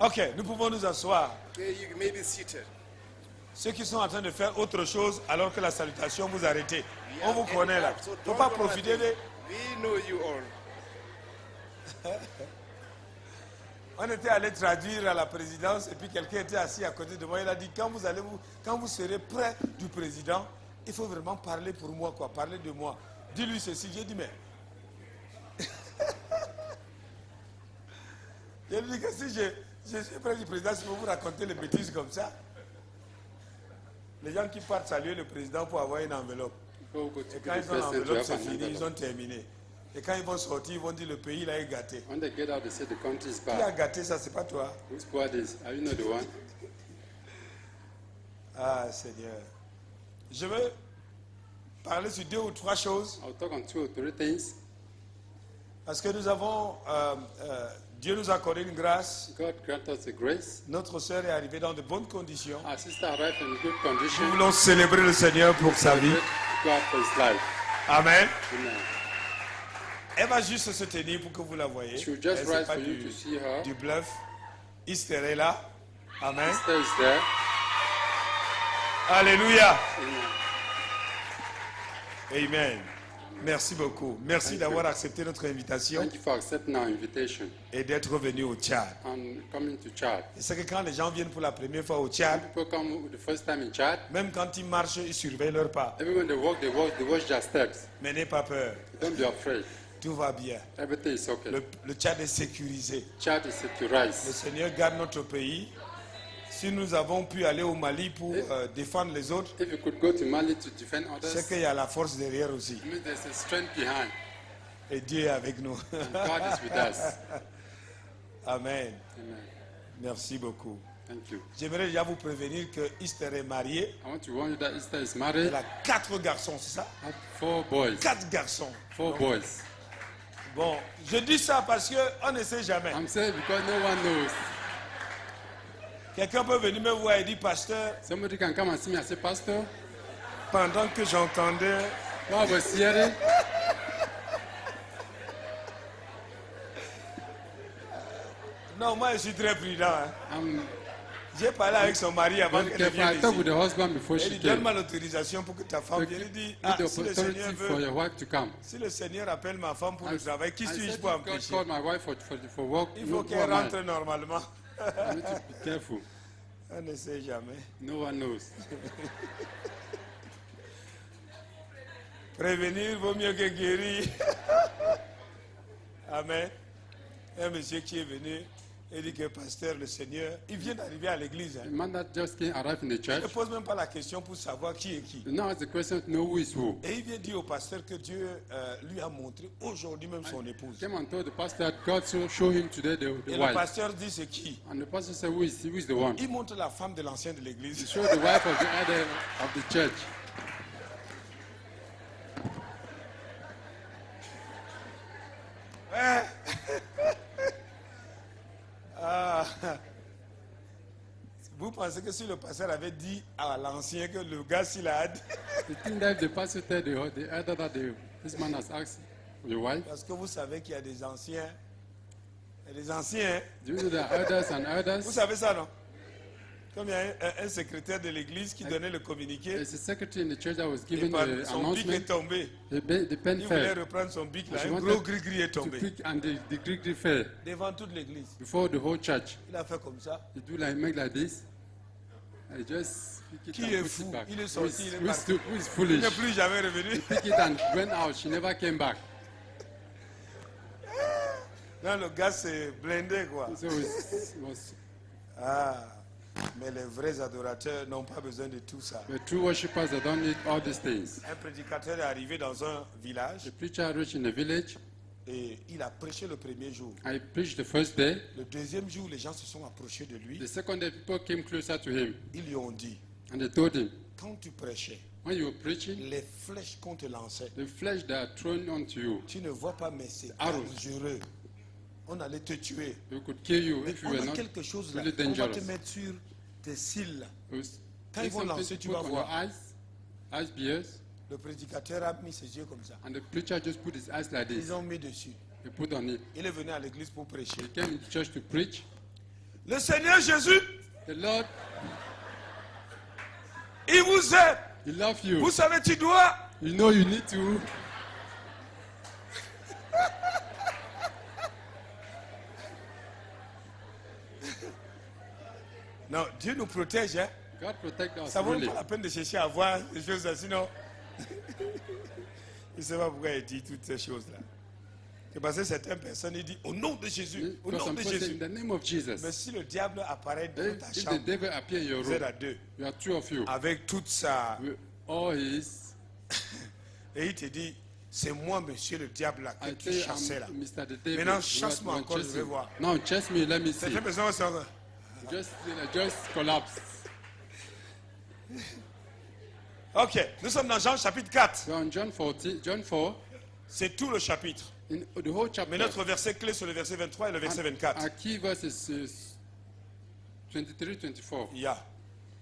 Ok, nous pouvons nous asseoir. Okay, you may be seated. Ceux qui sont en train de faire autre chose alors que la salutation vous arrêtez. We On are vous getting connaît là. up, so Il ne faut don't pas do profiter nothing. de... We know you all. On était allé traduire à la présidence et puis quelqu'un était assis à côté de moi. Il a dit, quand vous serez près du président, il faut vraiment parler pour moi, quoi, parler de moi. Dis-lui ceci. J'ai dit, mais... Je lui ai dit que si je suis près du président, si vous vous racontez les bêtises comme ça, les gens qui partent saluer le président pour avoir une enveloppe. Et quand ils ont l'enveloppe, c'est fini, ils ont terminé. Et quand ils vont sortir, ils vont dire le pays là est gâté. When they get out, they say the country is Qui a bad. gâté ça, c'est pas toi. Whose bad is? Are you not the one? Ah Seigneur. Je veux parler sur 2 ou 3 choses. I'll talk on 2 or 3 things. Parce que nous avons, Dieu nous a accordé une grâce. God grant us a grace. Notre sœur est arrivée dans de bonnes conditions. Our sister arrived in good Nous condition. voulons célébrer le Seigneur pour sa vie. God for his life. Amen. Amen. Elle va juste se tenir pour que vous la voyez. She will just Elle, c'est rise pas for you to see her. du bluff. Esther est là. Amen. Esther is there. Alléluia. Amen. Amen. Merci beaucoup. Merci Thank d'avoir you. accepté notre invitation Thank you for accepting our invitation et d'être venu au Tchad. and coming to Chad. Et c'est que quand les gens viennent pour la première fois au Tchad, People come the first time in Chad. même quand ils marchent, ils surveillent leur pas. Even when they watch their steps. Mais n'aie pas peur. Don't be afraid. Tout va bien. Everything is okay. Le Tchad est sécurisé. Chad is Le securized. Seigneur garde notre pays. Si nous avons pu aller au Mali pour défendre les autres, If you could go to Mali to defend c'est others, qu'il y a la force derrière aussi. it means there's a strength behind. Et Dieu est avec nous. And God is with us. Amen. Amen. Merci beaucoup. Thank you. J'aimerais déjà vous prévenir que Esther est mariée. I want to warn you that Esther is Elle married. a 4 garçons, c'est ça? Have 4 boys. 4 garçons. 4 boys. Bon, je dis ça parce qu'on ne sait jamais. I'm saying because no one knows. Quelqu'un peut venir me voir et dire, pasteur, Somebody can come and see me and say, Pastor, pendant que j'entendais, what I was hearing, non, moi je suis très prudent. Hein. I'm J'ai parlé avec son mari avant very qu'elle careful. I vienne talked with ici. the husband before Il she dit, came. donne-moi l'autorisation pour que ta femme So vienne. give Il dit, the si le Seigneur authority for veut, your wife to come. si le Seigneur appelle ma femme pour le travail, qui I suis-je said, pour if God empêcher? called my wife for work, Il no, faut who qu'elle am I? rentre normalement. I need to be careful. On ne sait jamais. No one knows. Prévenir vaut mieux que guérir. Amen. Un monsieur qui est venu et dit que pasteur, le Seigneur, il vient d'arriver à l'église. The Hein. man that just came arrived in the Il church. ne pose même pas la question pour savoir qui est qui. You now ask the question to know who is who. Et il vient dire au pasteur que Dieu lui a montré aujourd'hui même son épouse. Came and told the pastor that God show him today the Et le wife. pasteur dit c'est qui? And the pastor said, who is the one? Il montre la femme de l'ancien de He l'église. showed the wife of the elder of the church. Ouais. Ah. Vous pensez que si le pasteur avait dit à l'ancien que le gars s'il a dit, The thing that the pastor told the elder that this man has asked your wife. parce que vous savez qu'il y a des anciens, il y a des anciens, hein? Do you know there are elders and Vous elders? savez ça, non? Comme il y a un secrétaire de l'église qui donnait le communiqué, There's a secretary in the church that was et giving the son bic est announcement. tombé. The pen Il voulait fell. reprendre son bic, là, She un wanted gros gris-gris est To tombé. pick and the degree fell Devant toute l'église. before the whole church. Il a fait comme ça. He do make like this. I just pick it Qui and est put fou? it back. Il est sorti, il est Who is parti. who is Il foolish? n'est plus jamais revenu. Pick it and went out. She never came back. Non, le gars s'est blindé, quoi. So it was. Ah, mais les vrais adorateurs n'ont pas besoin de tout ça. The true worshippers they don't need all these things. Un prédicateur est arrivé dans un village The preacher reached in the village. et il a prêché le premier jour. I preached the first day. Le deuxième jour, les gens se sont approchés de lui. The second day, people came closer to him Ils lui ont dit, and they told him, quand tu prêchais, when you were preaching, les flèches qu'on te lançait, the flesh that are thrown onto you, tu ne vois pas, mais c'est Arrows. dangereux. On allait te tuer. we could kill you Mais if you on were a not quelque chose là, really on va te dangerous. mettre sur tes cils. là. It was- Quand ils vont something lancer, to tu put vas on your voir. eyes beers, Le prédicateur a mis ses yeux comme ça. and the preacher just put his eyes like this. Ils ont mis dessus. He put on it. Il est venu à l'église pour prêcher. He came to church to preach. Le Seigneur Jésus, The Lord, il vous aime. He loves you. Vous savez, tu dois. You know you need to. Non, Dieu nous protège. Hein. God protect us Ça vaut really. pas la peine de chercher à voir des choses là, sinon. Je ne sais pas pourquoi il dit toutes ces choses-là. C'est parce que certaines personnes ils disent au nom de Jésus, au Because nom some de people say, Jésus. in the name of Jesus. Mais si le diable apparaît dans ta If the chambre, devil appear in your vous êtes room, à deux, you are two of you. avec toute sa. With all his, Et il te dit, c'est moi, monsieur le diable, là, I qui tell you, chassais là. I'm Mr. The Devil. Maintenant, You chasse-moi are encore, je vais chasing. voir. Now chase me, let me see. Certaines personnes sont. Just collapse. Ok, nous sommes dans Jean chapitre 4. So in John 4, C'est tout le chapitre. in the whole chapter, Mais notre verset clé, c'est le verset 23 et le verset 24. our key verse is 23-24. Yeah.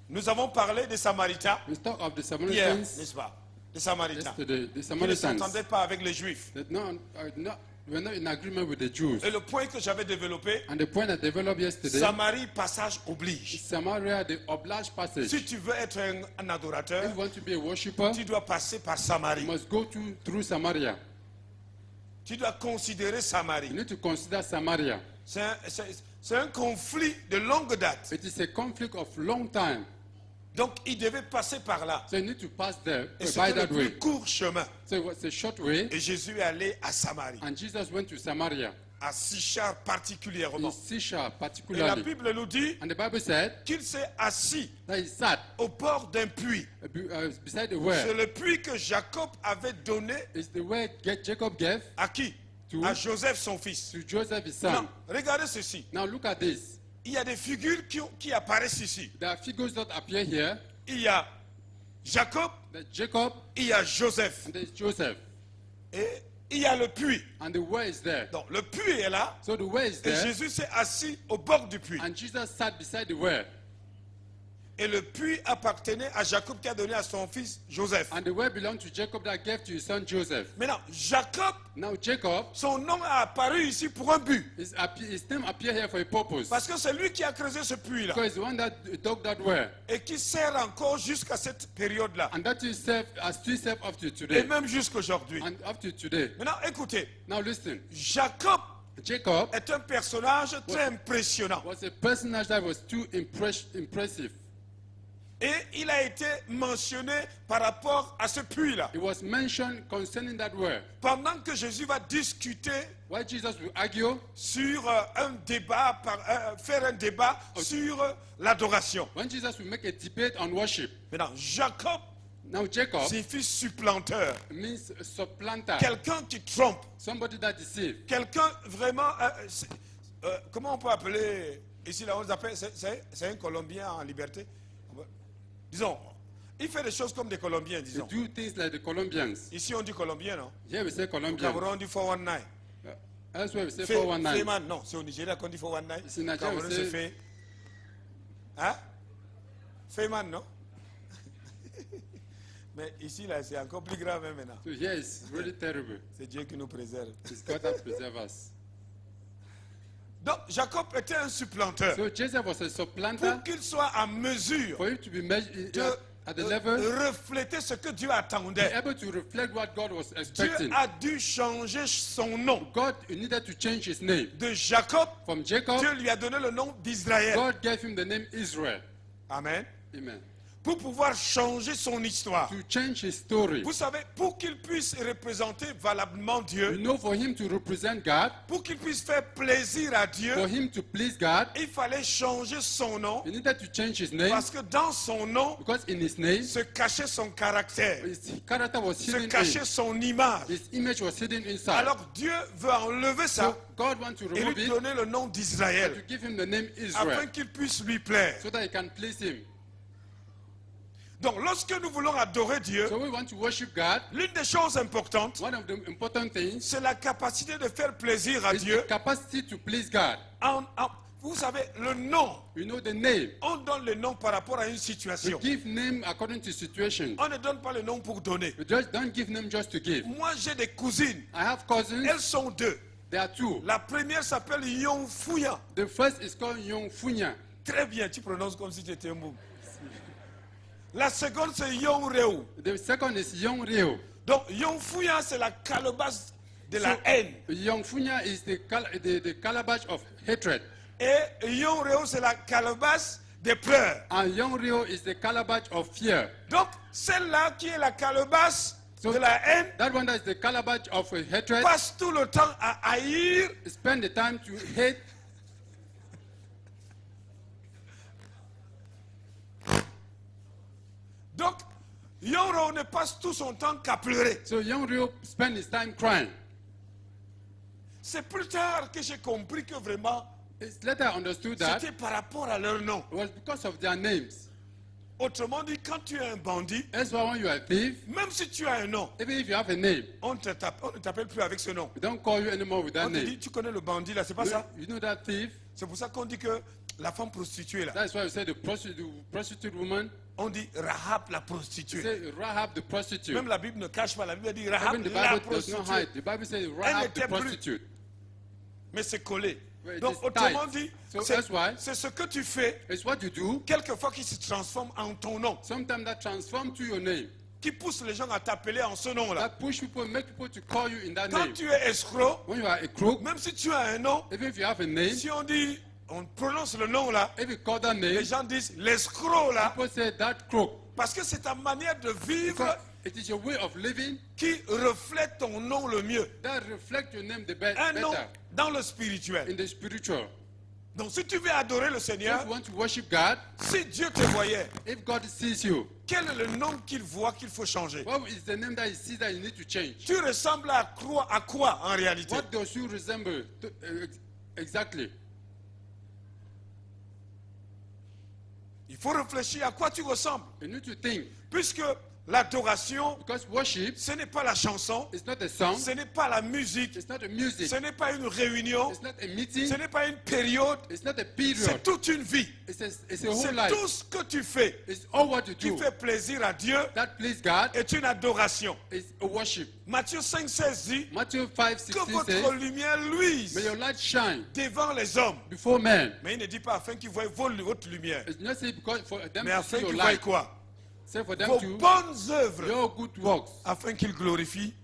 Nous avons parlé des Samaritains We talk of the hier, Samaritans n'est-ce pas? Des Samaritains. yesterday. The Qui ne Samaritans s'entendaient pas avec les Juifs. that were not in agreement with the Jews. Et le point que j'avais développé, And the point I developed yesterday, Samarie, passage oblige. Samaria, the obliged passage. Si tu veux être un adorateur, If you want to be a worshipper, tu dois passer par you Samarie. must go through Samaria. Tu dois considérer You Samarie. need to consider Samaria. C'est un conflit de longue date. It is a conflict of long time. Donc, il devait passer par là. So you need to pass there, Et by c'était le that way. plus court chemin. So it was a short way. Et Jésus est allé à Samarie, And Jesus went to Samaria, à Sichar in particulièrement. Sisha Et la particularly. Bible nous dit And the Bible said qu'il s'est assis that he sat au bord d'un puits. Beside the C'est well. le puits que Jacob avait donné It's the way Jacob gave à qui? To- À Joseph, son fils. to Joseph his Non, son. regardez ceci. Now look at this. Il y a des figures qui apparaissent ici. There are figures that appear here. Il y a Jacob, There's Jacob il y a Joseph. and there's Joseph. Et il y a le puits. And the well is there. Donc le puits est là. So the well is Et there. Jésus s'est assis au bord du puits. And Jesus sat beside the well. Et le puits appartenait à Jacob qui a donné à son fils Joseph. And the well belonged to Jacob that gave to his son Joseph. Maintenant, Jacob, Now Jacob, son nom a apparu ici pour un but. his name appear here for a purpose. Parce que c'est lui qui a creusé ce puits-là. Because the one that dug that well. Et qui sert encore jusqu'à cette période-là. And that is served as still served up to Et today. même jusqu'aujourd'hui. And up to today. Maintenant, écoutez. Now listen. Jacob Jacob est un personnage très impressionnant. was a personage that was too impressive. Et il a été mentionné par rapport à ce puits-là. It was mentioned concerning that well. Pendant que Jésus va discuter Why Jesus will argue sur un débat, faire un débat sur l'adoration. when Jesus will make a debate on worship. Maintenant, Jacob Now Jacob signifie supplanteur. means supplanter, Quelqu'un qui trompe. somebody that deceives. Quelqu'un vraiment... comment on peut appeler... Ici, là, on l'appelle... C'est un Colombien en liberté. Disons, il fait des choses comme des Colombiens, They disons. do things like the Colombians. Ici, on dit Colombien, non? Here we say Au Colombian. Cameroun, on dit 419. Elsewhere we say 419. Feyman, non, c'est au Nigeria qu'on dit 419. Ici, Nigeria, Cameroun, we c'est say- fait. Hein? Feyman, non? Mais ici, là, c'est encore plus grave hein, maintenant. So here it's really terrible. C'est Dieu qui nous préserve. It's God that preserves us. Donc, Jacob était un supplanteur. So Joseph was a supplanter Pour qu'il soit en mesure for him to be measured de at the level, refléter ce que Dieu be attendait. able to reflect what God was Dieu expecting. a dû changer son nom. God needed to change his name. De Jacob, From Jacob, Dieu lui a donné le nom d'Israël. God gave him the name Israel. Amen. Amen. Pour pouvoir changer son histoire. To change his story. Vous savez, pour qu'il puisse représenter valablement You Dieu, know, for him to represent God, pour qu'il puisse faire plaisir à Dieu, for him to please God, il fallait changer son nom. he needed to change his name Parce que dans son nom because in his name, se cachait son caractère, his character was se hidden cachait in. son image. His image was hidden inside. Alors Dieu veut enlever ça So God wants to et remove lui it donner le nom and d'Israël to give him the name afin Israel qu'il puisse lui plaire. so that he can please him. Donc lorsque nous voulons adorer Dieu, So we want to worship God. l'une des choses importantes, One of the important things c'est la capacité de faire plaisir à is Dieu. the capacity to please God. Vous savez, le nom, You know the name. on donne le nom par rapport à une We situation. give name according to situation. On ne donne pas le nom pour donner. We just don't give name just to give. Moi, j'ai des cousines. I have cousins. Elles sont deux. There are two. La première s'appelle Yong Fouya. The first is called Yong Funya. Très bien, tu prononces comme si tu étais un mot. La seconde, c'est Yong Reu. The second is Yong Reo. Donc, Yong Fouya, c'est la calebasse de la haine. Yong Funya is the calabash of hatred. Et Yong Reu, c'est la calebasse des pleurs. And Yong Reo is the calabash of fear. Donc, celle-là qui est la calebasse de la haine That one that is the calabash of hatred. passe tout le temps à haïr Spend the time to hate. Donc, Yoro ne passe tout son temps qu'à pleurer. So Yong Reo spend his time crying. C'est plus tard que j'ai compris que vraiment, It's later I understood that c'était par rapport à leur nom. it was because of their names. Autrement dit, quand tu es un bandit, That's why when you are a thief, même si tu as un nom, even if you have a name, on ne t'appelle plus avec ce nom. we don't call you anymore with that On te name. dit, tu connais le bandit là, c'est pas ça? You know that thief? C'est pour ça qu'on dit que la femme prostituée là, That's why we say the prostitute woman. on dit Rahab la We prostituée. say Rahab the prostitute. Même la Bible ne cache pas, la Bible dit Rahab Even the la Bible does not prostituée. hide. The Bible says Rahab était the plus- prostitute. Mais c'est collé. Well, it Donc is autrement tight. dit, So that's why c'est ce que tu fais, it's what you do. quelquefois qui se transforme en ton nom, Sometimes that transforms to your name. qui pousse les gens à t'appeler en ce nom-là. That push people, make people to call you in that Quand name. tu es escroc, When you are a crook, même si tu as un nom, even if you have a name, si on dit, on prononce le nom là, if you call that les name, gens disent l'escroc là, people say that crook. parce que c'est ta manière de vivre Because it is your way of living qui reflète ton nom le mieux. that reflects your name the Un nom better dans le spirituel. in the spiritual. Donc si tu veux adorer le If Seigneur, you want to worship God, si Dieu te voyait, if God sees you, quel est le nom qu'il voit qu'il faut changer? what is the name that he sees that you need to change? Tu ressembles à quoi en réalité? What does you resemble exactly? Il faut réfléchir à quoi tu ressembles. You need to think. Puisque l'adoration, Because worship ce n'est pas la chanson, is not a song, ce n'est pas la musique, it's not a music, ce n'est pas une réunion, it's not a meeting, ce n'est pas une période, it's not a c'est period, toute une vie. it's a whole C'est life. tout ce que tu fais It's all what you qui do fait plaisir à Dieu that please God est une adoration. is a worship. Matthieu 5,16 dit Matthew 5:16 que votre says, lumière luise may your light shine devant les hommes. before men. Mais il ne dit pas afin qu'ils voient votre lumière, It's not say because for them mais to afin see your qu'ils voient light. quoi? Say for them Vos to bonnes œuvres, your good works, afin qu'ils glorifient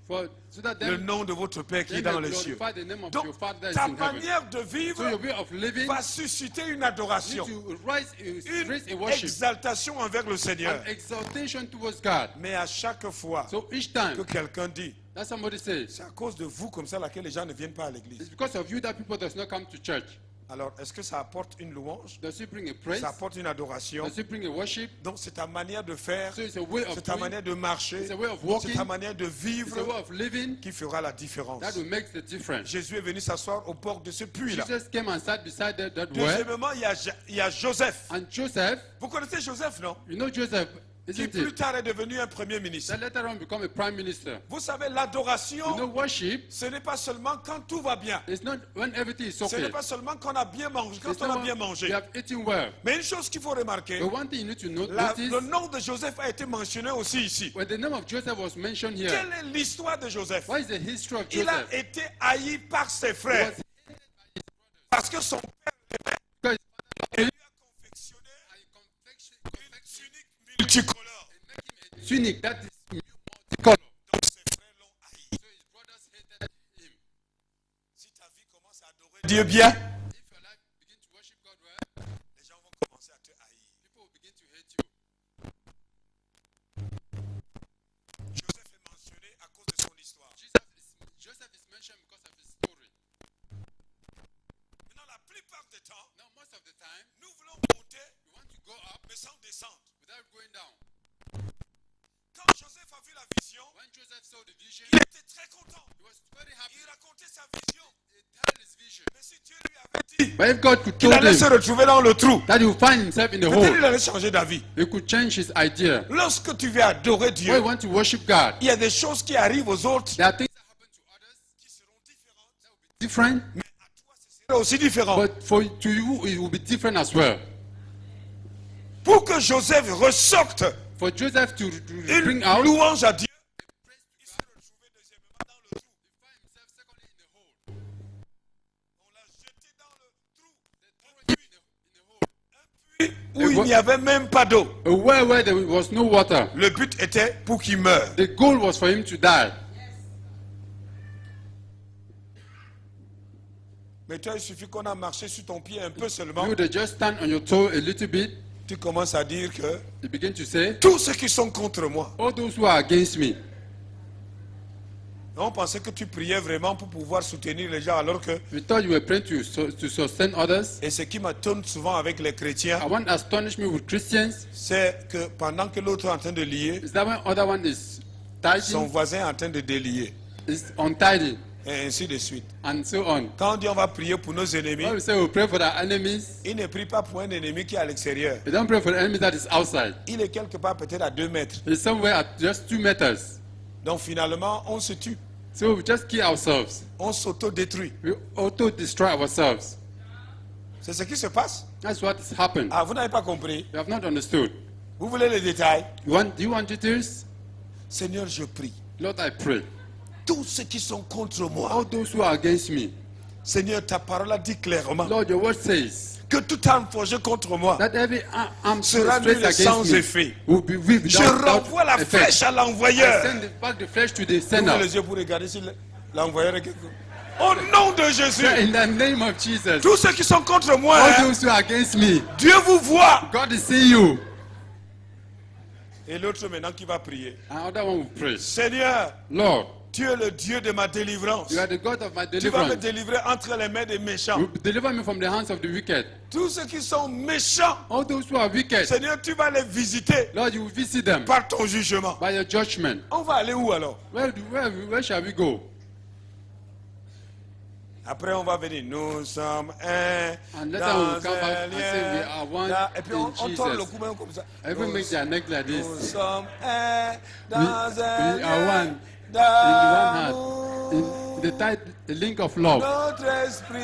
so that le them nom de votre Père qui est they dans may les cieux. glorify the name of Donc, your Father that is ta in heaven. manière de So vivre your way of living va susciter une need adoration, to raise a une worship, exaltation envers le Seigneur. an exaltation towards God. Mais à chaque fois So each que time quelqu'un dit, that somebody says, c'est à cause de vous comme ça laquelle les gens ne viennent pas à it's l'église. because of you that people does not come to church. Alors, est-ce que ça apporte une louange? Does it bring a praise? Ça apporte une adoration? Does it bring a worship? Donc, c'est ta manière de faire, So it's a way of c'est ta doing, manière de marcher, it's a way of c'est walking, ta manière de it's a vivre way of living qui fera la différence. that will make the difference. Jésus est venu s'asseoir au bord de ce puits-là. Jesus came and sat beside that well. Deuxièmement, il y a Joseph. And Joseph, Vous connaissez Joseph, non? you know Joseph, Qui isn't plus it? tard est devenu un premier ministre. That later on become a prime minister. Vous savez, You know l'adoration, worship, ce n'est pas seulement quand tout va bien. it's not when everything is Ce okay. n'est pas seulement quand on a bien mangé, quand It's on not a bien when mangé. you have eaten well. Mais une chose qu'il faut remarquer, But one thing you need to notice, le nom de Joseph a été mentionné aussi ici. when the name of Joseph was mentioned here, Quelle est l'histoire de Joseph? what is the history of Il a Joseph? été haï par ses He frères was parce que son père because lui a confectionné une tunique multicolore. tunic that is multicolored. Donc ses frères l'ont haï. So his brothers hated him. Si ta vie commence à adorer Dieu bien, If your life begin to worship God well, les gens vont commencer à te haïr. people will begin to hate you. Joseph est mentionné à cause de son histoire. Joseph is mentioned because of his story. Maintenant, la plupart du temps, Now, most of the time, nous voulons monter, we want to go up mais sans descendre. without going down. Quand Joseph a vu la vision, When Joseph saw the vision, il était très content. he was very happy. Il racontait sa vision. He told his vision. Mais si Dieu lui avait dit But if God could qu'il told allait se him retrouver dans le trou, that he would find himself in the peut-être il hole, allait changer d'avis. he could change his idea. Lorsque tu veux adorer When Dieu, you want to worship God, il y a des choses qui arrivent aux autres there are things that happen to others qui seront différentes, that will be different, mais à toi, ce sera aussi différent. but to you, it will be different as well. Pour que Joseph ressorte For Joseph to une bring out, louange à Dieu, il s'est retrouvé deuxièmement dans le trou. find himself secondly in the hole. où il n'y avait même pas d'eau. A well where there was no water. Le but était pour qu'il meure. The goal was for him to die. Mais toi, il suffit qu'on a marché sur ton pied un peu seulement. You would just stand on your toe a little bit. Tu commences à dire que You begin to say, tous ceux qui sont contre moi. all those who are against me. On pensait que tu priais vraiment pour pouvoir soutenir les gens alors que... We thought you were praying to sustain others. Et ce qui m'étonne souvent avec les chrétiens, And what astonished me with Christians c'est que pendant que l'autre est en train de lier, is that when other one is son tidying, voisin est en train de délier. is untidy, Et ainsi de suite. and so on. Quand on dit on va prier pour nos ennemis, When we say we pray for our enemies, il ne prie pas pour un ennemi qui est à l'extérieur. we don't pray for the enemy that is outside. Il est quelque part peut-être à 2 mètres. It's somewhere at just 2 meters. Donc finalement, on se tue. So we just kill ourselves. On s'auto-détruit. We auto-destroy ourselves. C'est ce qui se passe. That's what has happened. Ah, vous n'avez pas compris. You have not understood. Vous voulez les détails? Do you want details? Seigneur, je prie. Lord, I pray. Tous ceux qui sont contre moi, All those who are against me. Seigneur, ta parole a dit clairement Lord, your word says que toute arme forgée contre moi that every arm sera straight nulle sans against me effet. will be weak Je without renvoie la effect. flèche à I l'envoyeur. send back the flesh to the Ouvrez sender. les yeux pour regarder si l'envoyeur est quelque chose. Au nom de Jésus, In the name of Jesus, tous ceux qui sont contre moi, all hein, those who are against me, Dieu vous voit. God is seeing you. Et l'autre maintenant qui va prier. Another one will pray. Seigneur, Lord, tu es le Dieu de ma délivrance. you are the God of my Tu vas me deliverance. délivrer entre les mains des méchants. You deliver me from the hands of the wicked. Tous ceux qui sont méchants, All those who are wicked, Seigneur, tu vas les visiter Lord, you will visit them par ton jugement. by your judgment. On va aller où alors? Where shall we go? Après, on va venir. Nous sommes un And later dans we'll come un back and say we lien. are one Là, et puis on in tourne le Jesus. cou même comme ça. Everyone make their neck like this. Nous sommes un dans We un are lien one in one d'amour. heart. The link of love. Notre esprit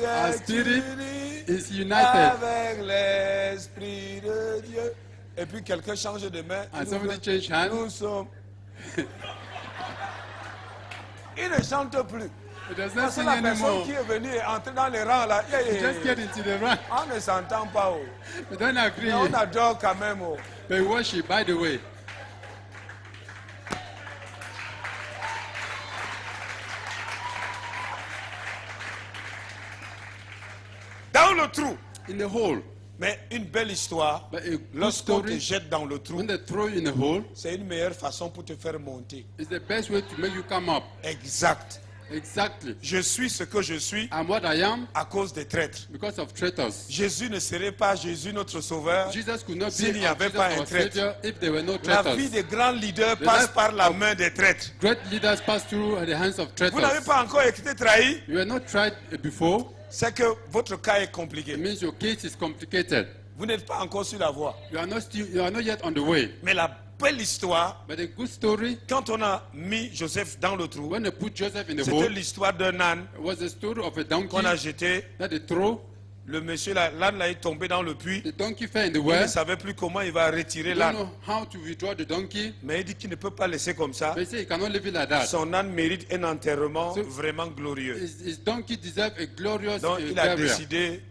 Our est spirit uni is united. avec l'esprit de Dieu. Et puis quelqu'un change de main. And Nous somebody change hands. Nous sommes. Il ne chante plus. It does not Parce que sing la personne anymore. qui est venue est entrée dans les rangs là. Just get into the run. On ne s'entend pas. Oh. We don't agree. Mais on adore quand même. Oh. But worship, by the way. Dans le trou. In the hole. Mais une belle histoire, But a good lorsqu'on te story, jette dans le trou, when they throw you in the hole, c'est une meilleure façon pour te faire monter. it's the best way to make you come up. Exact. Exactly. Je suis ce que je suis And what I am, à cause des traîtres. because of traitors. Jésus ne serait pas Jésus notre sauveur. Jesus could not S'il be n'y our, avait Jesus, pas un our traître. Savior if there were no La traitors. vie des grands leaders The passe life par la of- main des traîtres. Great leaders pass through the hands of Vous n'avez traitors. pas encore été trahi, You were not tried before. c'est que votre cas est It compliqué. means your case is complicated. Vous n'êtes pas encore sur la voie. You are not yet on the way. Mais la belle histoire, But a good story, quand on a mis Joseph dans le trou, when they put Joseph in the c'était hole, l'histoire d'un âne it was the story of a donkey qu'on a jeté. that they throw. Le monsieur, l'âne là est tombé dans le puits. The donkey fell in the Il ne well. savait plus comment il va retirer He don't l'âne. know how to withdraw the donkey. Mais il dit qu'il ne peut pas laisser comme ça. But he said he cannot leave it like that. Son âne mérite un enterrement So- vraiment glorieux. His donkey deserves a glorious Donc il a burial. décidé de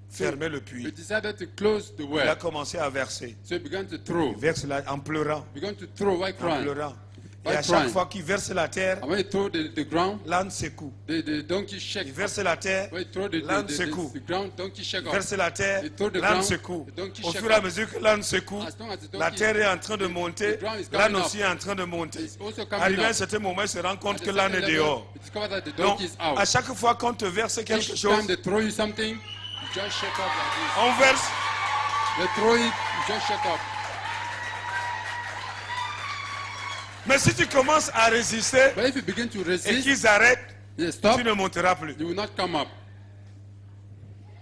fermer le He puits. decided to close the Il a well. commencé à verser. So he began to throw. Il verse là en pleurant. Began to throw while En crying. pleurant. Et Why à chaque crying? fois qu'il verse la terre, And when he throw the ground, l'âne secoue. the donkey shake. Il verse la terre, When he throw l'âne secoue. the ground, donkey shake Il off. verse la terre, He throw the l'âne ground, secoue. the donkey Au shake fur et à off. mesure que l'âne secoue, As long as the la donkey terre est en train de monter, the ground is coming l'âne up. aussi est en train de monter. It's also coming Arrivé à un up. certain moment, il se rend compte At que a l'âne certain est level, dehors. you discover that the Donc, donkey is à out. chaque fois qu'on te verse quelque Each chose, time they throw you something, you just shake off like on verse. this. They throw it, you just shake off. Mais si tu commences à résister But if you begin to et resist, qu'ils arrêtent, they stop, tu ne monteras plus. you will not come up.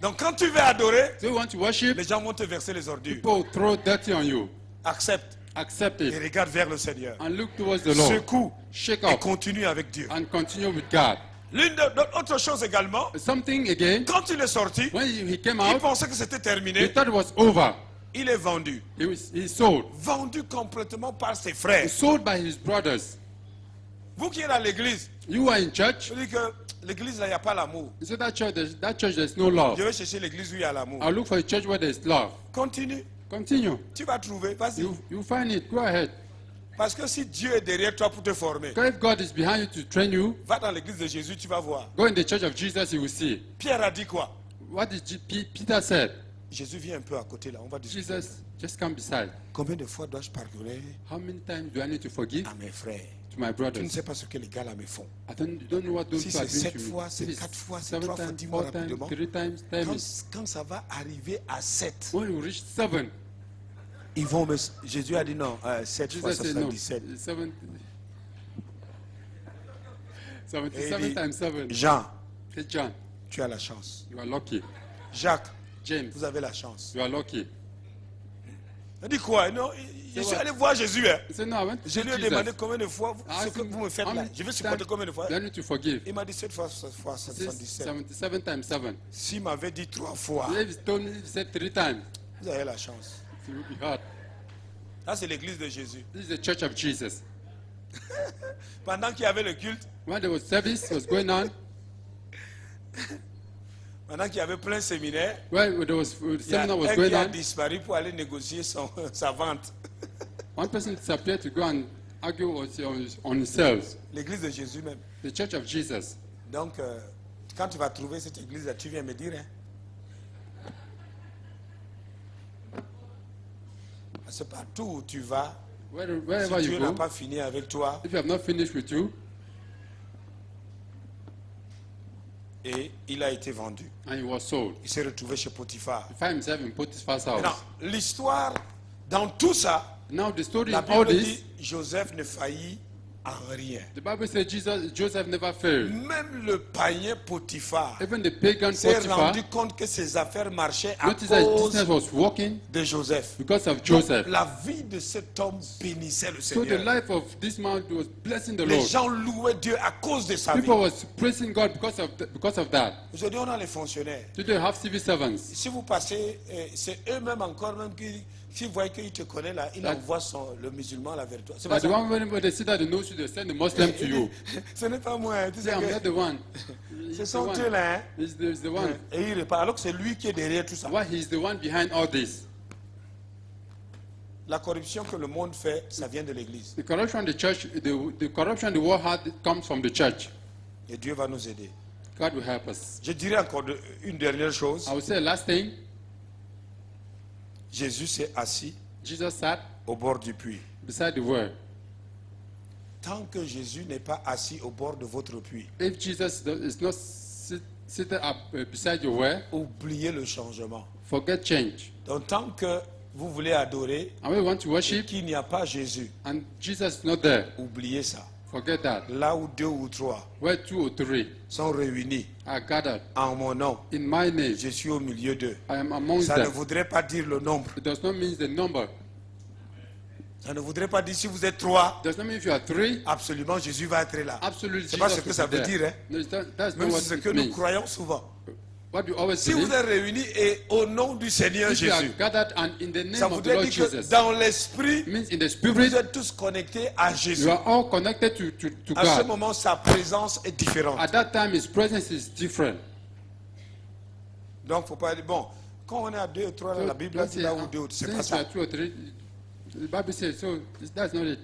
Donc quand tu veux adorer, So you want to worship, les gens vont te verser les ordures. people will throw dirty on you. Accepte Accept et it regarde vers le Seigneur. and look towards the Lord. Secoue Shake et up continue avec Dieu. and continue with God. Autre chose également, Something again, quand il est sorti, when he came il out, pensait que c'était he terminé. thought it was over. Il est vendu. He sold. Vendu complètement par ses He frères. sold by his brothers. Vous qui êtes dans l'église, You are in church. je dis que l'église là, il n'y a pas l'amour. You say that church, there's no love. Je vais chercher l'église où il y a l'amour. I'll look for a church where there's love. Continue. Continue. Tu vas trouver. Vas-y. You find it. Go ahead. Parce que si Dieu est derrière toi pour te former, Because if God is behind you to train you, va dans l'église de Jésus, tu vas voir. go in the church of Jesus, you will see. Pierre a dit quoi? What did Peter said? Jésus vient un peu à côté là, on va discuter. Jesus, just come beside. Combien de fois dois-je pardonner How many times do I need to forgive à mes frères? to my Tu ne brothers? sais pas ce que les gars là me font. You don't know what those Si people are c'est doing 7 to me. fois, c'est If it's 4 fois, c'est 7 3 fois, times, dis-moi 4 times, rapidement. 3 times, tell me. Quand ça va arriver à 7, When you reach 7, ils vont me... Jésus a dit non, 7 fois, Jesus ça said sera no. 17. 77 Et times 7. Jean, Hey John, tu as la chance. you are lucky. Jacques, James, vous avez la chance. you are lucky. Il dit quoi? Non, je suis allé voir Jésus. Hein. He said, no, I went to Je see lui ai Jesus. demandé combien de fois I ce asked que him, vous me faites how là. many Je vais supporter times combien de fois? do I need to forgive? Il m'a dit 7 fois, He says 77. 77 times 7. S'il m'avait dit 3 fois, If he told me, he said 3 times, vous avez la chance. it would be hard. Là, c'est l'église de Jésus. This is the church of Jesus. Pendant qu'il y avait le culte, When there was service was going on, pendant qu'il y avait plein de séminaires, when there was il y a seminar was un going qui a on, disparu pour aller négocier sa vente. one person disappeared to go and argue on his sales. L'église de Jésus même. The church of Jesus. Donc, quand tu vas trouver cette église-là, tu viens me dire. Hein. Parce que partout où tu vas, Wherever si you Dieu n'a go, pas fini avec toi, if you have not finished with you, et il a été vendu. and he was sold, Il s'est retrouvé chez Potiphar. he found himself in Potiphar's Maintenant, house. l'histoire, dans tout ça, Now the story la in all Bible this, dit Joseph ne faillit en rien. the Bible says Joseph never failed. Même le païen Potiphar Even the pagan s'est Potiphar rendu compte que ses affaires marchaient à noticed that his cause business was working de Joseph. because of Donc, Joseph. la vie de cet homme bénissait le So the Seigneur. life of this man was blessing the Les Lord. gens louaient Dieu à cause de sa vie. People was praising God because of that. Aujourd'hui, on a les fonctionnaires. Today you have civil servants. Si vous passez, c'est eux-mêmes encore même qui voient qu'il te connaît là, il envoie le musulman là vers toi. C'est pas But the ça. one when they see that they know you, they send the Muslim to you. Ce n'est pas moi. Hein. Tu sais Say, I'm que not the one. ce He's the sont eux one. là. Hein. He's the one. Et il repart. Alors que c'est lui qui est derrière tout ça. Why he's the one behind all this? La corruption que le monde fait, ça vient de l'église. The corruption the church, the corruption the world had comes from the church. Et Dieu va nous aider. God will help us. Je dirais encore une dernière chose. I will say the last thing. Jésus s'est assis Jesus sat au bord du puits. beside the well. Tant que Jésus n'est pas assis au bord de votre puits, If Jesus is not seated up beside your well, oubliez le changement. forget change. Donc tant que vous voulez adorer And when we want to et worship qu'il n'y a pas Jésus, and Jesus is not there, oubliez ça. forget that. Là où 2 ou 3 Where 2 or 3 sont réunis are gathered en mon nom, in my name, je suis au milieu d'eux. I am amongst Ça ne them. voudrait pas dire le nombre. It does not mean the number. Ça ne voudrait pas dire si vous êtes 3, It does not mean if you are 3, absolument Jésus va être là. absolutely C'est pas ce Jesus que will ça be veut there. dire. Hein. No, that's not Même what si c'est ce it que nous means. croyons souvent. What we always Si vous believe, êtes réunis et au nom du Seigneur if you are Jésus, gathered and in the ça name of the voudrait Lord dire que Jesus, dans l'esprit, it means in the vous spirit, êtes tous connectés à Jésus. you are all connected to À ce God. moment, sa présence est différente. At that time, His presence is different. Donc, faut pas dire, bon, quand on est à 2 ou 3, la Bible dit là où 2 ou c'est pas since you ça. are 2 or 3, the Bible says so. That's not it.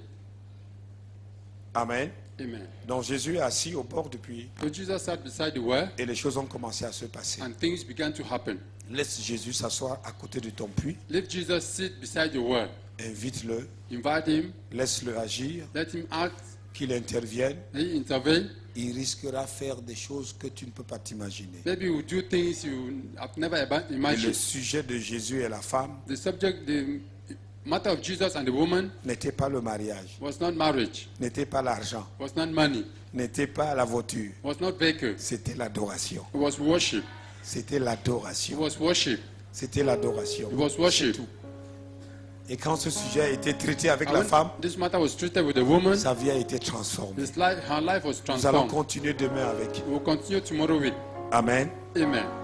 Amen. Amen. Donc, Jésus est assis au bord du puits So Jesus sat beside the well, et les choses ont commencé à se passer. and things began to happen. Laisse Jésus s'asseoir à côté de ton puits, Let Jesus sit beside your well. invite-le, Invite him. laisse-le agir, Let him act. qu'il intervienne. He intervene. Il risquera faire des choses que tu ne peux pas t'imaginer. Maybe he will do things you have never Et le imagined. sujet de Jésus et la femme The subject, the matter of Jesus and the woman n'était pas le mariage, was not marriage, n'était pas l'argent, was not money, n'était pas la voiture. was not vehicle. C'était l'adoration. It was worship. C'était It l'adoration. was worship. C'était l'adoration. It was worship. Et quand ce sujet a été traité avec And la when femme, this matter was treated with the woman, sa vie a été transformée. her life was Nous allons transformed. continuer demain avec. We'll continue tomorrow with. Amen. Amen.